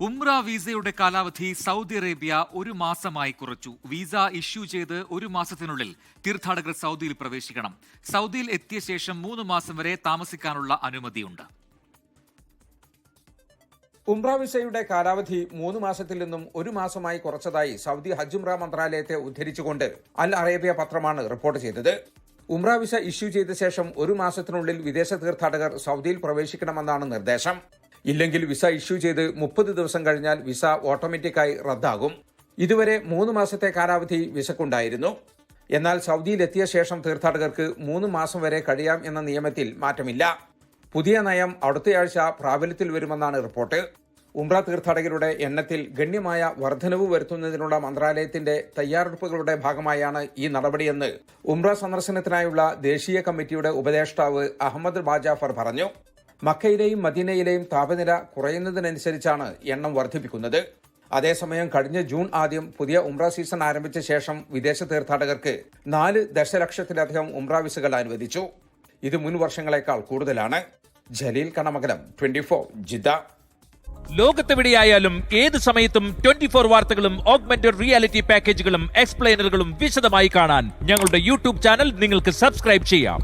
ഉംറ വീസയുടെ കാലാവധി Saudi Arabia 1 മാസമായി കുറച്ചു. വീസ ഇഷ്യൂ ചെയ്ത് 1 മാസത്തിനുള്ളിൽ തീർത്ഥാടകർ സൗദിയിൽ പ്രവേശിക്കണം. സൗദിയിൽ എത്തിയ ശേഷം 3 മാസം വരെ താമസിക്കാനുള്ള അനുമതിയുണ്ട്. ഉംറ വിസയുടെ കാലാവധി 3 മാസത്തിൽ നിന്നും 1 മാസമായി കുറച്ചതായി സൗദി ഹജ്ജ് ഉംറ മന്ത്രാലയത്തെ ഉദ്ധരിച്ചുകൊണ്ട് അൽ അറേബ്യ പത്രമാണ് റിപ്പോർട്ട് ചെയ്തത്. ഉംറ വിസ ഇഷ്യൂ ചെയ്ത ശേഷം 1 മാസത്തിനുള്ളിൽ വിദേശ തീർത്ഥാടകർ സൗദിയിൽ പ്രവേശിക്കണമെന്നാണ് നിർദ്ദേശം. ഇല്ലെങ്കിൽ വിസ ഇഷ്യൂ ചെയ്ത് 30 ദിവസം കഴിഞ്ഞാൽ വിസ ഓട്ടോമാറ്റിക്കായി റദ്ദാകും. ഇതുവരെ 3 മാസത്തെ കാലാവധി വിസക്കുണ്ടായിരുന്നു. എന്നാൽ സൗദിയിലെത്തിയ ശേഷം തീർത്ഥാടകർക്ക് 3 മാസം വരെ കഴിയാം എന്ന നിയമത്തിൽ മാറ്റമില്ല. പുതിയ നയം അടുത്തയാഴ്ച പ്രാബല്യത്തിൽ വരുമെന്നാണ് റിപ്പോർട്ട്. ഉംറ തീർത്ഥാടകരുടെ എണ്ണത്തിൽ ഗണ്യമായ വർധനവ് വരുത്തുന്നതിനുള്ള മന്ത്രാലയത്തിന്റെ തയ്യാറെടുപ്പുകളുടെ ഭാഗമായാണ് ഈ നടപടിയെന്ന് ഉംറ സന്ദർശനത്തിനായുള്ള ദേശീയ കമ്മിറ്റിയുടെ ഉപദേഷ്ടാവ് അഹമ്മദ് ബാജാഫർ പറഞ്ഞു. മക്കയിലെയും മദീനയിലെയും താപനില കുറയുന്നതിനനുസരിച്ചാണ് എണ്ണം വർദ്ധിപ്പിക്കുന്നത്. അതേസമയം കഴിഞ്ഞ ജൂൺ ആദ്യം പുതിയ ഉംറ സീസൺ ആരംഭിച്ച ശേഷം വിദേശ തീർത്ഥാടകർക്ക് 4 ദശലക്ഷത്തിലധികം ഉംറ വിസകൾ അനുവദിച്ചു. ഇത് മുൻ വർഷങ്ങളെക്കാൾ കൂടുതലാണ്. ജലീൽ കണമകലം, 24 ജിദ്ദ. ലോകത്തെവിടെയായാലും ഏത് സമയത്തും 24 വാർത്തകളും ഓഗ്മെന്റഡ് റിയാലിറ്റി പാക്കേജുകളും എക്സ്പ്ലെയിനറുകളും വിശദമായി കാണാൻ ഞങ്ങളുടെ യൂട്യൂബ് ചാനൽ നിങ്ങൾക്ക് സബ്സ്ക്രൈബ് ചെയ്യാം.